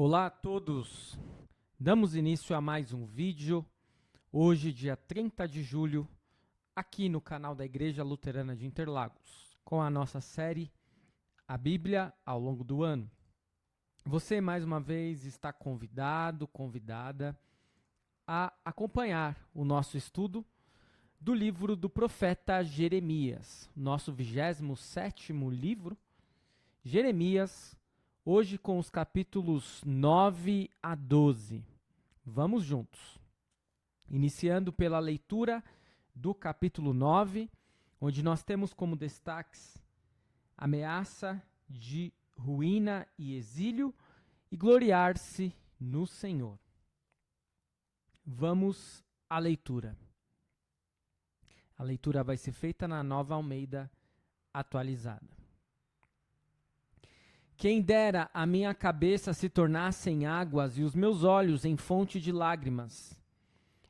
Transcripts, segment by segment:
Olá a todos! Damos início a mais um vídeo, hoje dia 30 de julho, aqui no canal da Igreja Luterana de Interlagos, com a nossa série A Bíblia ao longo do ano. Você, mais uma vez, está convidada a acompanhar o nosso estudo do livro do profeta Jeremias, nosso 27º livro, Jeremias, hoje com os capítulos 9 a 12. Vamos juntos. Iniciando pela leitura do capítulo 9, onde nós temos como destaques ameaça de ruína e exílio e gloriar-se no Senhor. Vamos à leitura. A leitura vai ser feita na Nova Almeida atualizada. Quem dera a minha cabeça se tornasse em águas e os meus olhos em fonte de lágrimas.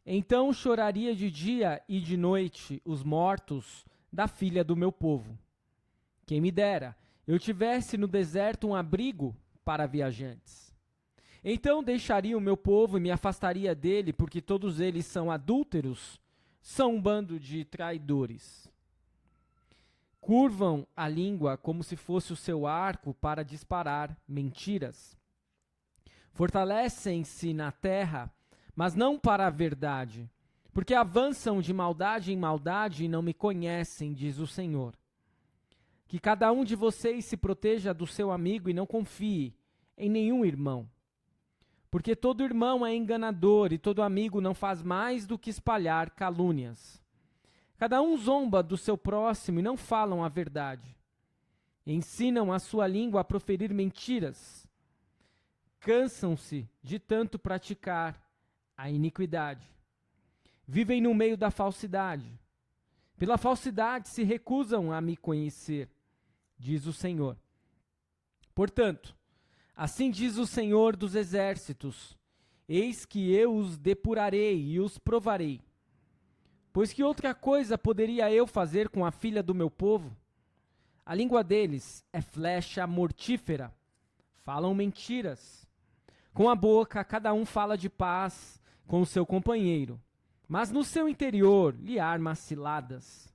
Então choraria de dia e de noite os mortos da filha do meu povo. Quem me dera eu tivesse no deserto um abrigo para viajantes. Então deixaria o meu povo e me afastaria dele, porque todos eles são adúlteros, são um bando de traidores. Curvam a língua como se fosse o seu arco para disparar mentiras. Fortalecem-se na terra, mas não para a verdade, porque avançam de maldade em maldade e não me conhecem, diz o Senhor. Que cada um de vocês se proteja do seu amigo e não confie em nenhum irmão. Porque todo irmão é enganador e todo amigo não faz mais do que espalhar calúnias. Cada um zomba do seu próximo e não falam a verdade. Ensinam a sua língua a proferir mentiras. Cansam-se de tanto praticar a iniquidade. Vivem no meio da falsidade. Pela falsidade se recusam a me conhecer, diz o Senhor. Portanto, assim diz o Senhor dos Exércitos: eis que eu os depurarei e os provarei. Pois que outra coisa poderia eu fazer com a filha do meu povo? A língua deles é flecha mortífera. Falam mentiras. Com a boca, cada um fala de paz com o seu companheiro. Mas no seu interior lhe arma ciladas.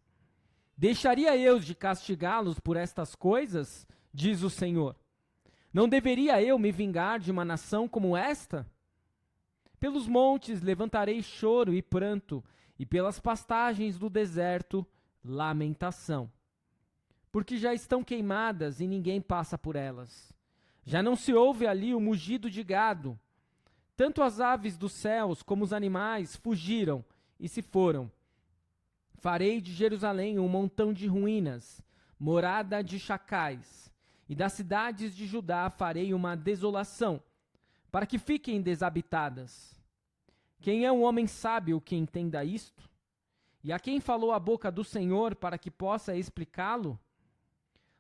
Deixaria eu de castigá-los por estas coisas? Diz o Senhor. Não deveria eu me vingar de uma nação como esta? Pelos montes levantarei choro e pranto, e pelas pastagens do deserto, lamentação. Porque já estão queimadas e ninguém passa por elas. Já não se ouve ali o mugido de gado. Tanto as aves dos céus como os animais fugiram e se foram. Farei de Jerusalém um montão de ruínas, morada de chacais, e das cidades de Judá farei uma desolação, para que fiquem desabitadas. Quem é um homem sábio que entenda isto? E a quem falou a boca do Senhor para que possa explicá-lo?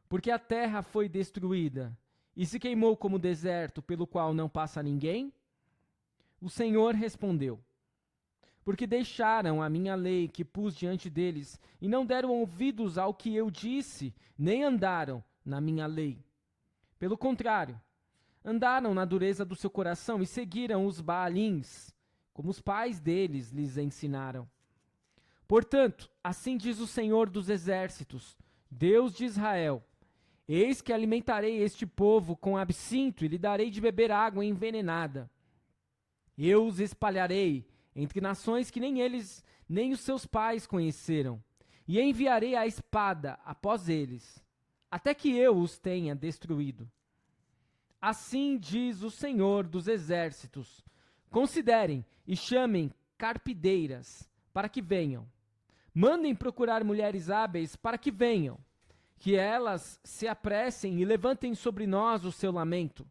Porque a terra foi destruída e se queimou como deserto pelo qual não passa ninguém? O Senhor respondeu: porque deixaram a minha lei que pus diante deles e não deram ouvidos ao que eu disse, nem andaram na minha lei. Pelo contrário, andaram na dureza do seu coração e seguiram os Baalins, como os pais deles lhes ensinaram. Portanto, assim diz o Senhor dos Exércitos, Deus de Israel: eis que alimentarei este povo com absinto e lhe darei de beber água envenenada. Eu os espalharei entre nações que nem eles, nem os seus pais conheceram, e enviarei a espada após eles, até que eu os tenha destruído. Assim diz o Senhor dos Exércitos: considerem e chamem carpideiras para que venham. Mandem procurar mulheres hábeis para que venham, que elas se apressem e levantem sobre nós o seu lamento,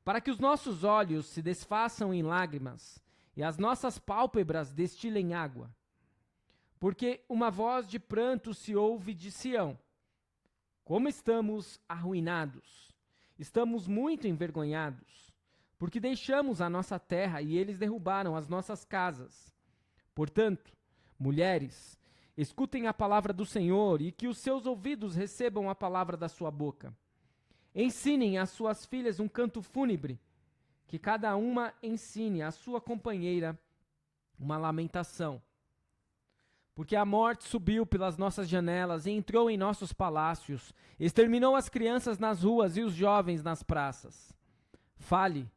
para que os nossos olhos se desfaçam em lágrimas e as nossas pálpebras destilem água. Porque uma voz de pranto se ouve de Sião: como estamos arruinados! Estamos muito envergonhados, porque deixamos a nossa terra e eles derrubaram as nossas casas. Portanto, mulheres, escutem a palavra do Senhor e que os seus ouvidos recebam a palavra da sua boca. Ensinem às suas filhas um canto fúnebre, que cada uma ensine à sua companheira uma lamentação. Porque a morte subiu pelas nossas janelas e entrou em nossos palácios, exterminou as crianças nas ruas e os jovens nas praças. Fale,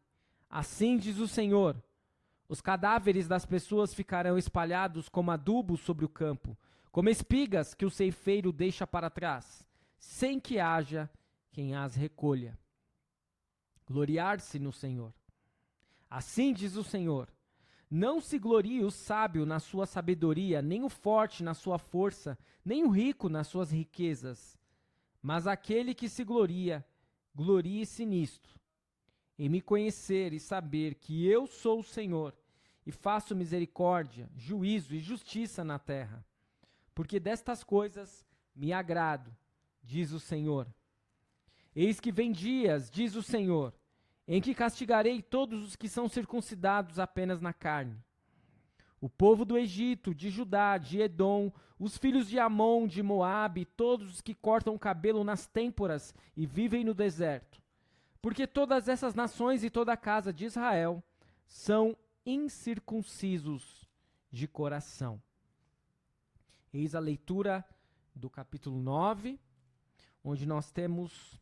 assim diz o Senhor: os cadáveres das pessoas ficarão espalhados como adubo sobre o campo, como espigas que o ceifeiro deixa para trás, sem que haja quem as recolha. Gloriar-se no Senhor. Assim diz o Senhor: não se glorie o sábio na sua sabedoria, nem o forte na sua força, nem o rico nas suas riquezas. Mas aquele que se gloria, glorie-se nisto, em me conhecer e saber que eu sou o Senhor, e faço misericórdia, juízo e justiça na terra. Porque destas coisas me agrado, diz o Senhor. Eis que vem dias, diz o Senhor, em que castigarei todos os que são circuncidados apenas na carne. O povo do Egito, de Judá, de Edom, os filhos de Amon, de Moabe, todos os que cortam o cabelo nas têmporas e vivem no deserto. Porque todas essas nações e toda a casa de Israel são incircuncisos de coração. Eis a leitura do capítulo 9, onde nós temos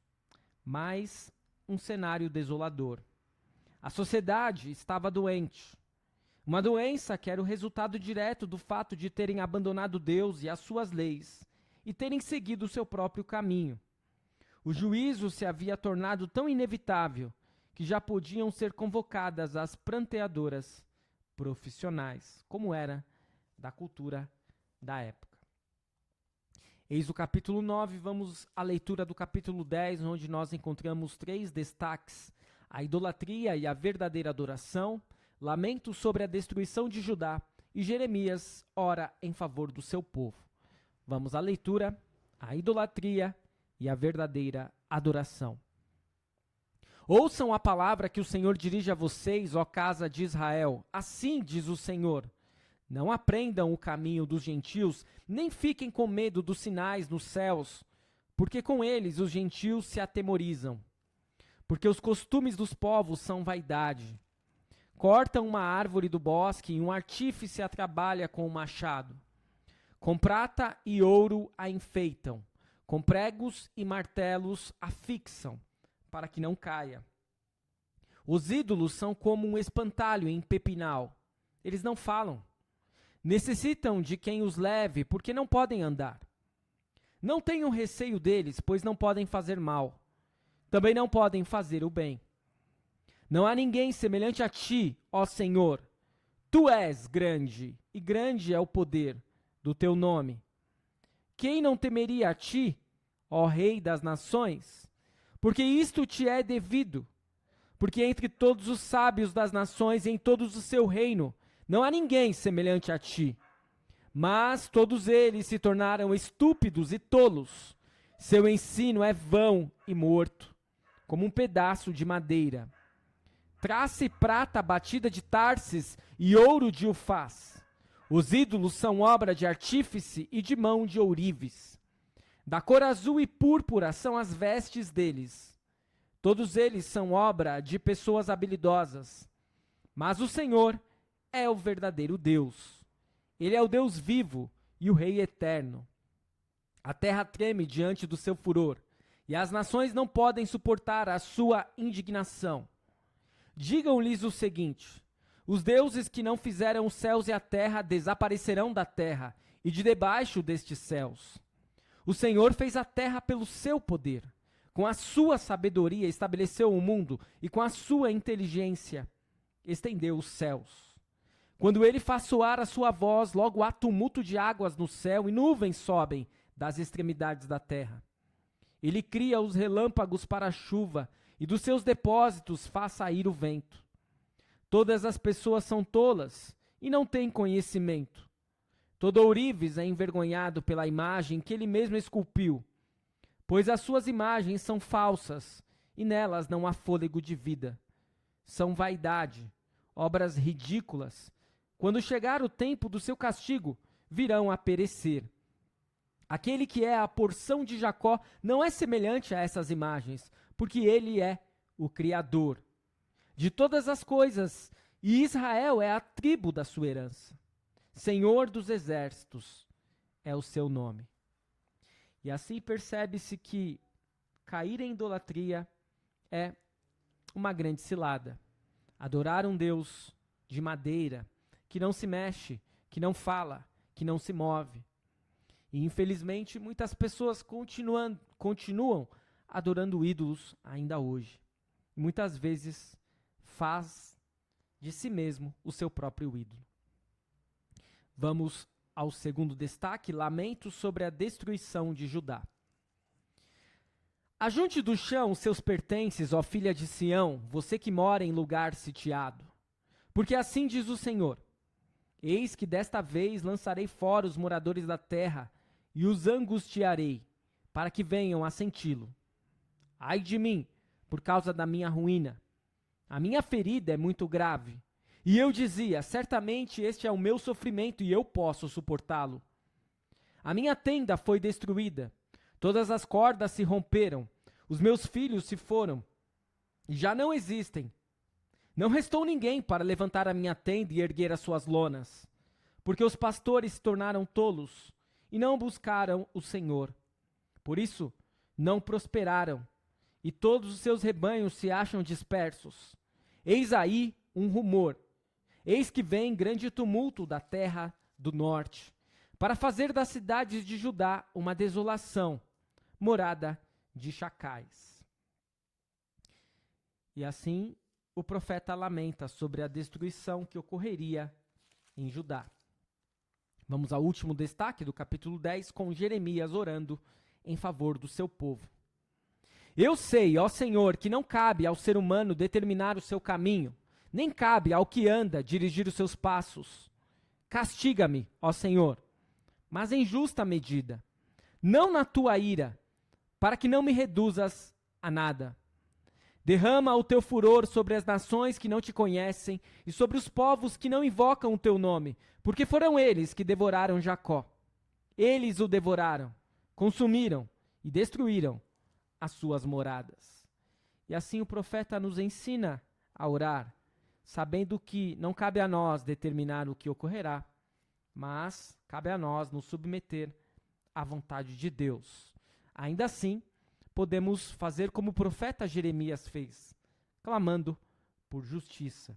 mais um cenário desolador. A sociedade estava doente. Uma doença que era o resultado direto do fato de terem abandonado Deus e as suas leis e terem seguido o seu próprio caminho. O juízo se havia tornado tão inevitável que já podiam ser convocadas as pranteadoras profissionais, como era da cultura da época. Eis o capítulo 9, vamos à leitura do capítulo 10, onde nós encontramos 3 destaques: a idolatria e a verdadeira adoração, lamento sobre a destruição de Judá e Jeremias ora em favor do seu povo. Vamos à leitura, a idolatria e a verdadeira adoração. Ouçam a palavra que o Senhor dirige a vocês, ó casa de Israel. Assim diz o Senhor: não aprendam o caminho dos gentios, nem fiquem com medo dos sinais nos céus, porque com eles os gentios se atemorizam. Porque os costumes dos povos são vaidade. Cortam uma árvore do bosque e um artífice a trabalha com o machado. Com prata e ouro a enfeitam, com pregos e martelos a fixam, para que não caia. Os ídolos são como um espantalho em pepinal. Eles não falam. Necessitam de quem os leve, porque não podem andar. Não tenham receio deles, pois não podem fazer mal. Também não podem fazer o bem. Não há ninguém semelhante a ti, ó Senhor. Tu és grande, e grande é o poder do teu nome. Quem não temeria a ti, ó Rei das nações? Porque isto te é devido. Porque entre todos os sábios das nações e em todo o seu reino, não há ninguém semelhante a ti. Mas todos eles se tornaram estúpidos e tolos. Seu ensino é vão e morto, como um pedaço de madeira. Traça e prata batida de Tarsis e ouro de Ufaz. Os ídolos são obra de artífice e de mão de ourives. Da cor azul e púrpura são as vestes deles. Todos eles são obra de pessoas habilidosas. Mas o Senhor é o verdadeiro Deus. Ele é o Deus vivo e o Rei eterno. A terra treme diante do seu furor, e as nações não podem suportar a sua indignação. Digam-lhes o seguinte: os deuses que não fizeram os céus e a terra desaparecerão da terra e de debaixo destes céus. O Senhor fez a terra pelo seu poder. Com a sua sabedoria estabeleceu o mundo e com a sua inteligência estendeu os céus. Quando ele faz soar a sua voz, logo há tumulto de águas no céu e nuvens sobem das extremidades da terra. Ele cria os relâmpagos para a chuva e dos seus depósitos faz sair o vento. Todas as pessoas são tolas e não têm conhecimento. Todo ourives é envergonhado pela imagem que ele mesmo esculpiu, pois as suas imagens são falsas e nelas não há fôlego de vida. São vaidade, obras ridículas. Quando chegar o tempo do seu castigo, virão a perecer. Aquele que é a porção de Jacó não é semelhante a essas imagens, porque ele é o Criador. de todas as coisas, e Israel é a tribo da sua herança. Senhor dos exércitos é o seu nome. E assim percebe-se que cair em idolatria é uma grande cilada. Adorar um Deus de madeira, que não se mexe, que não fala, que não se move. E infelizmente muitas pessoas continuam adorando ídolos ainda hoje. Muitas vezes faz de si mesmo o seu próprio ídolo. Vamos ao segundo destaque, lamento sobre a destruição de Judá. Ajunte do chão seus pertences, ó filha de Sião, você que mora em lugar sitiado. Porque assim diz o Senhor: eis que desta vez lançarei fora os moradores da terra e os angustiarei, para que venham a senti-lo. Ai de mim, por causa da minha ruína. A minha ferida é muito grave. E eu dizia, certamente este é o meu sofrimento e eu posso suportá-lo. A minha tenda foi destruída, todas as cordas se romperam, os meus filhos se foram, e já não existem. Não restou ninguém para levantar a minha tenda e erguer as suas lonas, porque os pastores se tornaram tolos e não buscaram o Senhor. Por isso, não prosperaram, e todos os seus rebanhos se acham dispersos. Eis aí um rumor. Eis que vem grande tumulto da terra do norte, para fazer das cidades de Judá uma desolação, morada de chacais. E assim o profeta lamenta sobre a destruição que ocorreria em Judá. Vamos ao último destaque do capítulo 10, com Jeremias orando em favor do seu povo. Eu sei, ó Senhor, que não cabe ao ser humano determinar o seu caminho, nem cabe ao que anda dirigir os seus passos. Castiga-me, ó Senhor, mas em justa medida, não na tua ira, para que não me reduzas a nada. Derrama o teu furor sobre as nações que não te conhecem e sobre os povos que não invocam o teu nome, porque foram eles que devoraram Jacó. Eles o devoraram, consumiram e destruíram as suas moradas. E assim o profeta nos ensina a orar, sabendo que não cabe a nós determinar o que ocorrerá, mas cabe a nós nos submeter à vontade de Deus. Ainda assim, podemos fazer como o profeta Jeremias fez, clamando por justiça.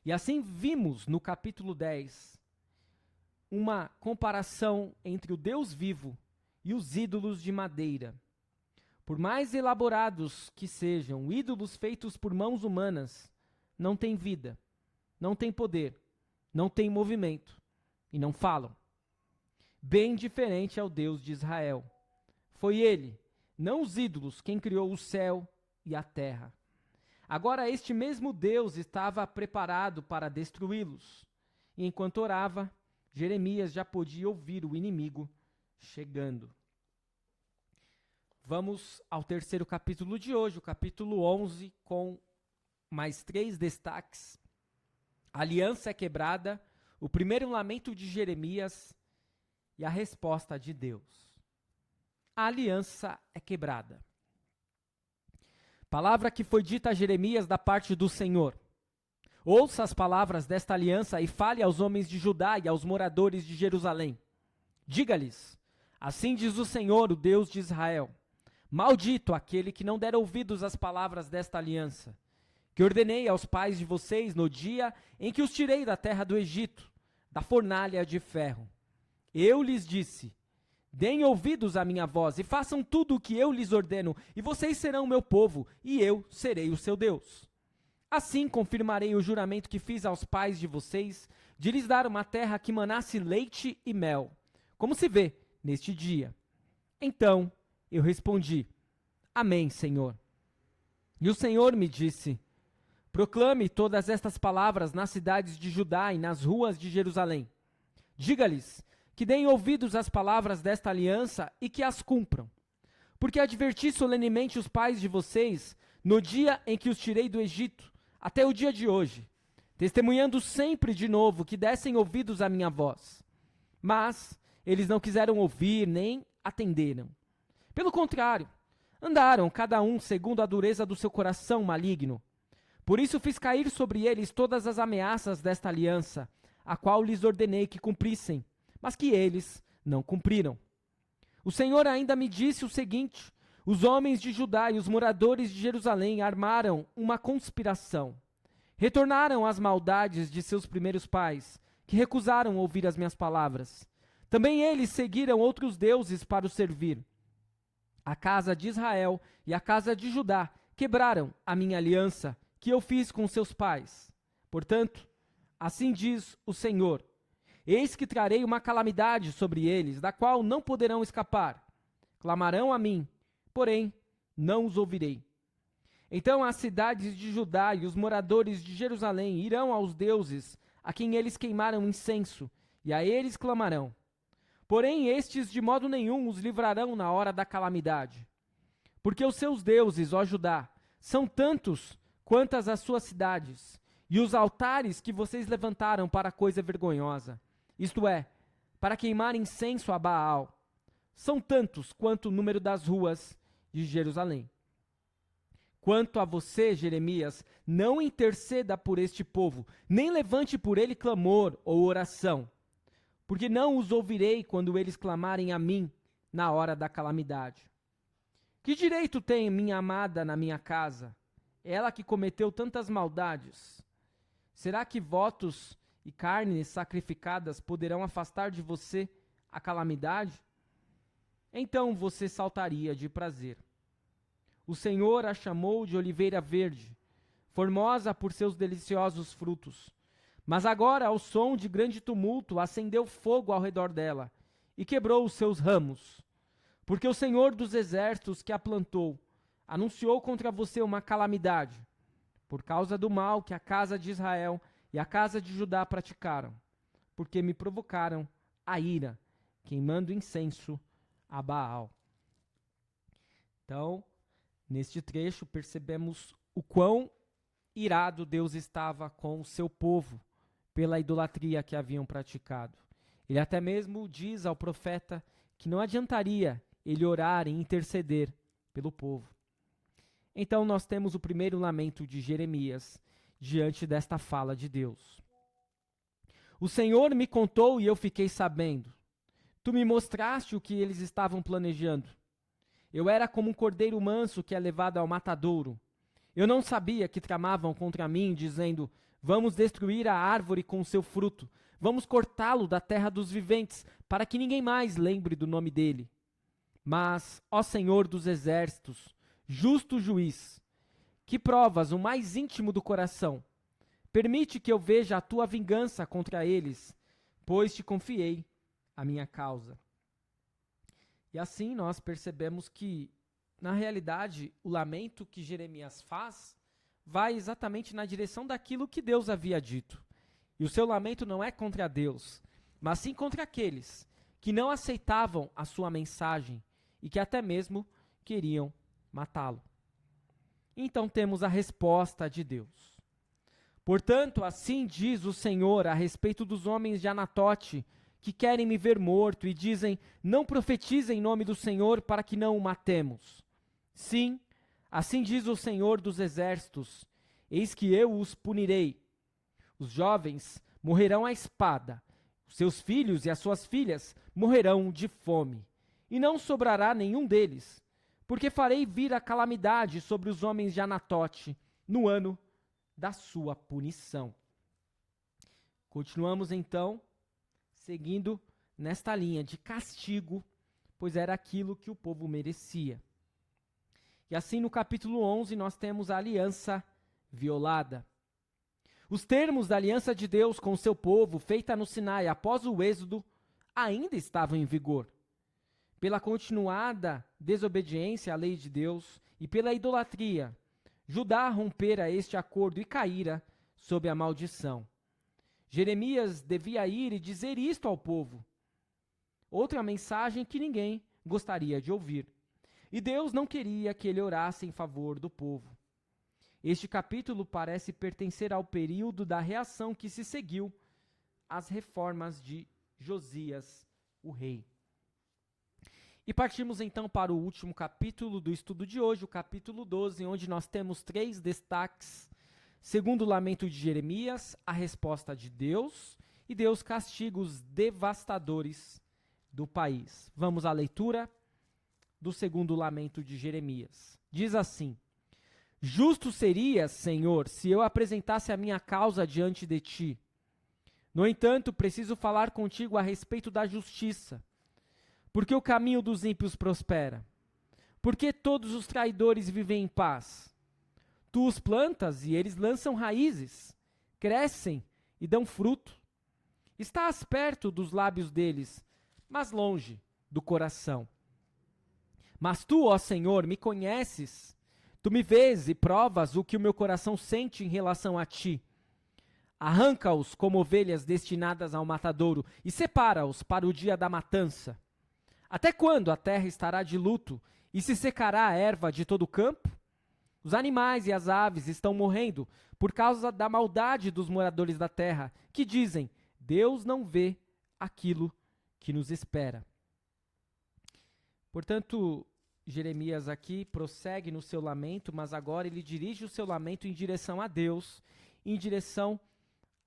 E assim vimos no capítulo 10 uma comparação entre o Deus vivo e os ídolos de madeira. Por mais elaborados que sejam, ídolos feitos por mãos humanas não têm vida, não têm poder, não têm movimento e não falam. Bem diferente é o Deus de Israel. Foi ele, não os ídolos, quem criou o céu e a terra. Agora este mesmo Deus estava preparado para destruí-los. E enquanto orava, Jeremias já podia ouvir o inimigo chegando. Vamos ao terceiro capítulo de hoje, o capítulo 11, com mais 3 destaques. A aliança é quebrada, o primeiro lamento de Jeremias e a resposta de Deus. A aliança é quebrada. Palavra que foi dita a Jeremias da parte do Senhor. Ouça as palavras desta aliança e fale aos homens de Judá e aos moradores de Jerusalém. Diga-lhes, assim diz o Senhor, o Deus de Israel. Maldito aquele que não der ouvidos às palavras desta aliança, que ordenei aos pais de vocês no dia em que os tirei da terra do Egito, da fornalha de ferro. Eu lhes disse, deem ouvidos à minha voz e façam tudo o que eu lhes ordeno, e vocês serão meu povo, e eu serei o seu Deus. Assim confirmarei o juramento que fiz aos pais de vocês, de lhes dar uma terra que manasse leite e mel, como se vê neste dia. Então eu respondi, Amém, Senhor. E o Senhor me disse, proclame todas estas palavras nas cidades de Judá e nas ruas de Jerusalém. Diga-lhes que deem ouvidos às palavras desta aliança e que as cumpram. Porque adverti solenemente os pais de vocês no dia em que os tirei do Egito, até o dia de hoje, testemunhando sempre de novo que dessem ouvidos à minha voz. Mas eles não quiseram ouvir nem atenderam. Pelo contrário, andaram cada um segundo a dureza do seu coração maligno. Por isso fiz cair sobre eles todas as ameaças desta aliança, a qual lhes ordenei que cumprissem, mas que eles não cumpriram. O Senhor ainda me disse o seguinte: os homens de Judá e os moradores de Jerusalém armaram uma conspiração. Retornaram às maldades de seus primeiros pais, que recusaram ouvir as minhas palavras. Também eles seguiram outros deuses para os servir. A casa de Israel e a casa de Judá quebraram a minha aliança que eu fiz com seus pais. Portanto, assim diz o Senhor: eis que trarei uma calamidade sobre eles, da qual não poderão escapar. Clamarão a mim, porém não os ouvirei. Então as cidades de Judá e os moradores de Jerusalém irão aos deuses a quem eles queimaram incenso, e a eles clamarão. Porém estes de modo nenhum os livrarão na hora da calamidade. Porque os seus deuses, ó Judá, são tantos quantas as suas cidades, e os altares que vocês levantaram para coisa vergonhosa, isto é, para queimar incenso a Baal, são tantos quanto o número das ruas de Jerusalém. Quanto a você, Jeremias, não interceda por este povo, nem levante por ele clamor ou oração, porque não os ouvirei quando eles clamarem a mim na hora da calamidade. Que direito tem minha amada na minha casa, ela que cometeu tantas maldades? Será que votos e carnes sacrificadas poderão afastar de você a calamidade? Então você saltaria de prazer. O Senhor a chamou de oliveira verde, formosa por seus deliciosos frutos. Mas agora, ao som de grande tumulto, acendeu fogo ao redor dela e quebrou os seus ramos. Porque o Senhor dos exércitos que a plantou anunciou contra você uma calamidade, por causa do mal que a casa de Israel e a casa de Judá praticaram, porque me provocaram a ira, queimando incenso a Baal. Então, neste trecho, percebemos o quão irado Deus estava com o seu povo pela idolatria que haviam praticado. Ele até mesmo diz ao profeta que não adiantaria ele orar e interceder pelo povo. Então nós temos o primeiro lamento de Jeremias diante desta fala de Deus. O Senhor me contou e eu fiquei sabendo. Tu me mostraste o que eles estavam planejando. Eu era como um cordeiro manso que é levado ao matadouro. Eu não sabia que tramavam contra mim, dizendo: vamos destruir a árvore com o seu fruto, vamos cortá-lo da terra dos viventes, para que ninguém mais lembre do nome dele. Mas, ó Senhor dos exércitos, justo juiz, que provas o mais íntimo do coração, permite que eu veja a tua vingança contra eles, pois te confiei a minha causa. E assim nós percebemos que, na realidade, o lamento que Jeremias faz vai exatamente na direção daquilo que Deus havia dito. E o seu lamento não é contra Deus, mas sim contra aqueles que não aceitavam a sua mensagem e que até mesmo queriam matá-lo. Então temos a resposta de Deus. Portanto, assim diz o Senhor a respeito dos homens de Anatote, que querem me ver morto e dizem: não profetize em nome do Senhor para que não o matemos. Sim, assim diz o Senhor dos exércitos: eis que eu os punirei. Os jovens morrerão à espada, os seus filhos e as suas filhas morrerão de fome, e não sobrará nenhum deles, porque farei vir a calamidade sobre os homens de Anatote no ano da sua punição. Continuamos então, seguindo nesta linha de castigo, pois era aquilo que o povo merecia. E assim no capítulo 11 nós temos a aliança violada. Os termos da aliança de Deus com o seu povo, feita no Sinai após o êxodo, ainda estavam em vigor. Pela continuada desobediência à lei de Deus e pela idolatria, Judá rompera este acordo e caíra sob a maldição. Jeremias devia ir e dizer isto ao povo. Outra mensagem que ninguém gostaria de ouvir. E Deus não queria que ele orasse em favor do povo. Este capítulo parece pertencer ao período da reação que se seguiu às reformas de Josias, o rei. E partimos então para o último capítulo do estudo de hoje, o capítulo 12, onde nós temos 3 destaques segundo o lamento de Jeremias, a resposta de Deus, e Deus castiga os devastadores do país. Vamos à leitura do segundo lamento de Jeremias. Diz assim: Justo seria, Senhor, se eu apresentasse a minha causa diante de ti. No entanto, preciso falar contigo a respeito da justiça, porque o caminho dos ímpios prospera. Porque todos os traidores vivem em paz. Tu os plantas e eles lançam raízes, crescem e dão fruto. Estás perto dos lábios deles, mas longe do coração. Mas tu, ó Senhor, me conheces. Tu me vês e provas o que o meu coração sente em relação a ti. Arranca-os como ovelhas destinadas ao matadouro e separa-os para o dia da matança. Até quando a terra estará de luto e se secará a erva de todo o campo? Os animais e as aves estão morrendo por causa da maldade dos moradores da terra, que dizem: Deus não vê aquilo que nos espera. Portanto, Jeremias aqui prossegue no seu lamento, mas agora ele dirige o seu lamento em direção a Deus, em direção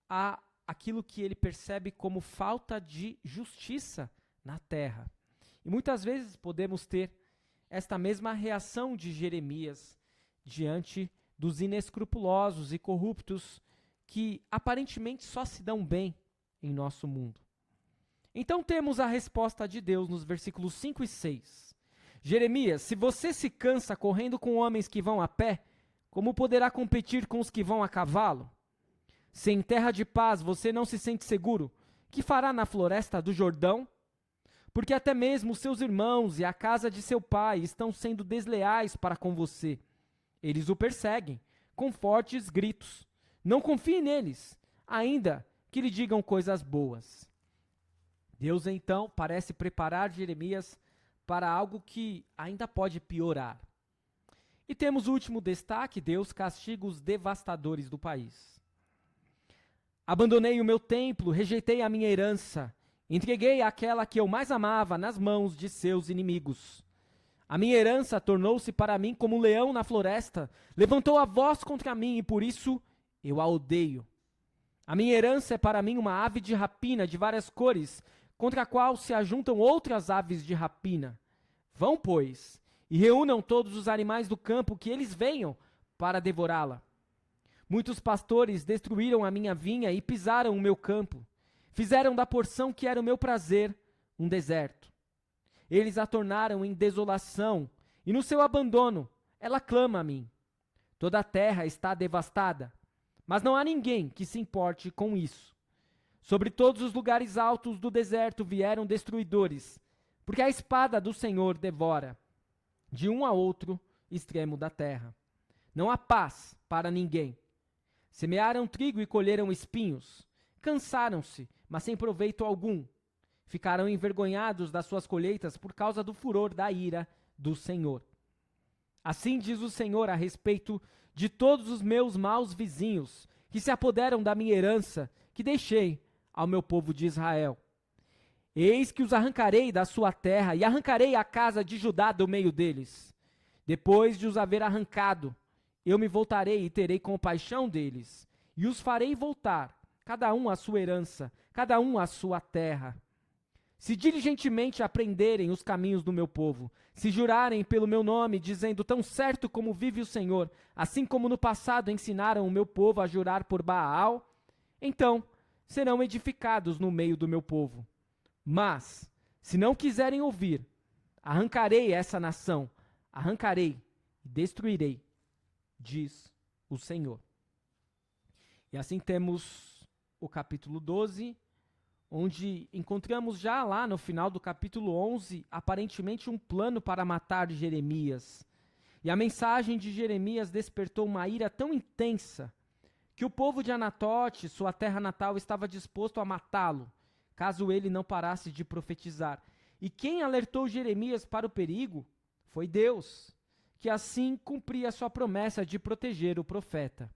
a aquilo que ele percebe como falta de justiça na terra. E muitas vezes podemos ter esta mesma reação de Jeremias diante dos inescrupulosos e corruptos que aparentemente só se dão bem em nosso mundo. Então temos a resposta de Deus nos versículos 5 e 6. Jeremias, se você se cansa correndo com homens que vão a pé, como poderá competir com os que vão a cavalo? Se em terra de paz você não se sente seguro, que fará na floresta do Jordão? Porque até mesmo seus irmãos e a casa de seu pai estão sendo desleais para com você. Eles o perseguem com fortes gritos. Não confie neles, ainda que lhe digam coisas boas. Deus então parece preparar Jeremias para algo que ainda pode piorar. E temos o último destaque: Deus castiga os devastadores do país. Abandonei o meu templo, rejeitei a minha herança, entreguei aquela que eu mais amava nas mãos de seus inimigos. A minha herança tornou-se para mim como um leão na floresta, levantou a voz contra mim e por isso eu a odeio. A minha herança é para mim uma ave de rapina de várias cores, contra a qual se ajuntam outras aves de rapina. Vão, pois, e reúnam todos os animais do campo que eles venham para devorá-la. Muitos pastores destruíram a minha vinha e pisaram o meu campo. Fizeram da porção que era o meu prazer um deserto. Eles a tornaram em desolação, e no seu abandono ela clama a mim. Toda a terra está devastada, mas não há ninguém que se importe com isso. Sobre todos os lugares altos do deserto vieram destruidores, porque a espada do Senhor devora, de um a outro extremo da terra. Não há paz para ninguém. Semearam trigo e colheram espinhos. Cansaram-se, mas sem proveito algum. Ficaram envergonhados das suas colheitas por causa do furor da ira do Senhor. Assim diz o Senhor a respeito de todos os meus maus vizinhos, que se apoderam da minha herança, que deixei ao meu povo de Israel. Eis que os arrancarei da sua terra, e arrancarei a casa de Judá do meio deles. Depois de os haver arrancado, eu me voltarei e terei compaixão deles, e os farei voltar, cada um à sua herança, cada um à sua terra. Se diligentemente aprenderem os caminhos do meu povo, se jurarem pelo meu nome, dizendo: tão certo como vive o Senhor, assim como no passado ensinaram o meu povo a jurar por Baal, então serão edificados no meio do meu povo. Mas, se não quiserem ouvir, arrancarei essa nação, arrancarei e destruirei, diz o Senhor. E assim temos o capítulo 12, onde encontramos já lá no final do capítulo 11, aparentemente um plano para matar Jeremias. E a mensagem de Jeremias despertou uma ira tão intensa que o povo de Anatote, sua terra natal, estava disposto a matá-lo, caso ele não parasse de profetizar. E quem alertou Jeremias para o perigo foi Deus, que assim cumpria sua promessa de proteger o profeta.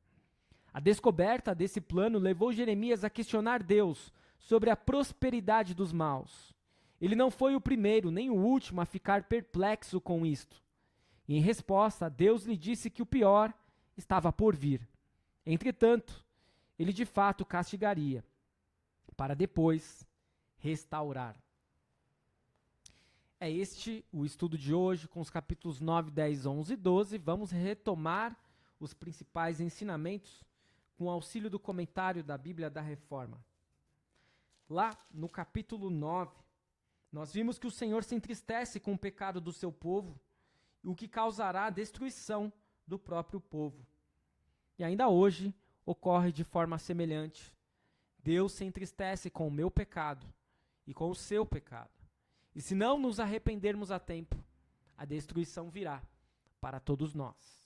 A descoberta desse plano levou Jeremias a questionar Deus sobre a prosperidade dos maus. Ele não foi o primeiro nem o último a ficar perplexo com isto. E em resposta, Deus lhe disse que o pior estava por vir. Entretanto, ele de fato castigaria, para depois restaurar. É este o estudo de hoje, com os capítulos 9, 10, 11 e 12. Vamos retomar os principais ensinamentos com o auxílio do comentário da Bíblia da Reforma. Lá no capítulo 9, nós vimos que o Senhor se entristece com o pecado do seu povo, o que causará a destruição do próprio povo. E ainda hoje ocorre de forma semelhante. Deus se entristece com o meu pecado e com o seu pecado. E se não nos arrependermos a tempo, a destruição virá para todos nós.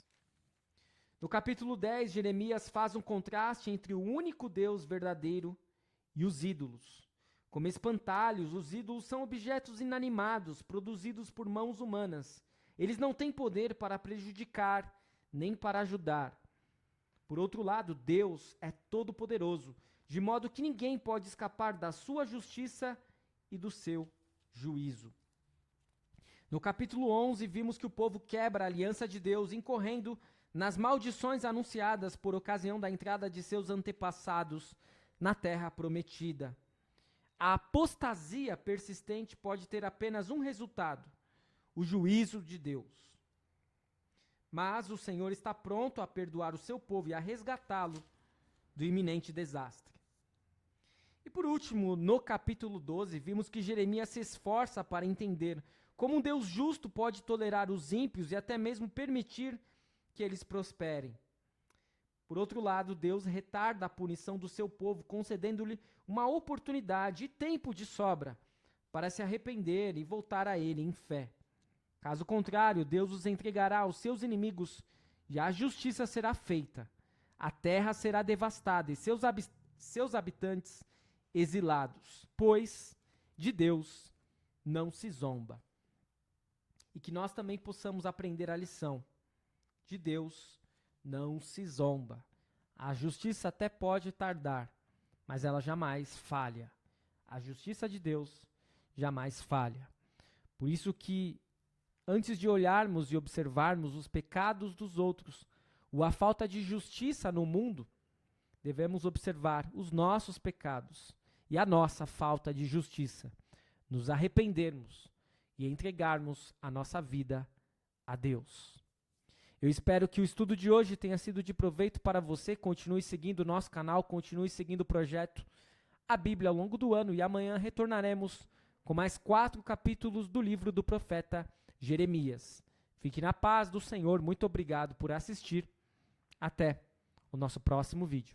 No capítulo 10, Jeremias faz um contraste entre o único Deus verdadeiro e os ídolos. Como espantalhos, os ídolos são objetos inanimados, produzidos por mãos humanas. Eles não têm poder para prejudicar, nem para ajudar. Por outro lado, Deus é todo-poderoso, de modo que ninguém pode escapar da sua justiça e do seu juízo. No capítulo 11, vimos que o povo quebra a aliança de Deus, incorrendo nas maldições anunciadas por ocasião da entrada de seus antepassados na terra prometida. A apostasia persistente pode ter apenas um resultado: o juízo de Deus. Mas o Senhor está pronto a perdoar o seu povo e a resgatá-lo do iminente desastre. E por último, no capítulo 12, vimos que Jeremias se esforça para entender como um Deus justo pode tolerar os ímpios e até mesmo permitir que eles prosperem. Por outro lado, Deus retarda a punição do seu povo, concedendo-lhe uma oportunidade e tempo de sobra para se arrepender e voltar a ele em fé. Caso contrário, Deus os entregará aos seus inimigos e a justiça será feita. A terra será devastada e seus habitantes exilados, pois de Deus não se zomba. E que nós também possamos aprender a lição. De Deus não se zomba. A justiça até pode tardar, mas ela jamais falha. A justiça de Deus jamais falha. Por isso que, antes de olharmos e observarmos os pecados dos outros, ou a falta de justiça no mundo, devemos observar os nossos pecados e a nossa falta de justiça, nos arrependermos e entregarmos a nossa vida a Deus. Eu espero que o estudo de hoje tenha sido de proveito para você. Continue seguindo o nosso canal, continue seguindo o projeto A Bíblia ao longo do ano, e amanhã retornaremos com mais 4 capítulos do livro do profeta Jeremias. Fique na paz do Senhor. Muito obrigado por assistir. Até o nosso próximo vídeo.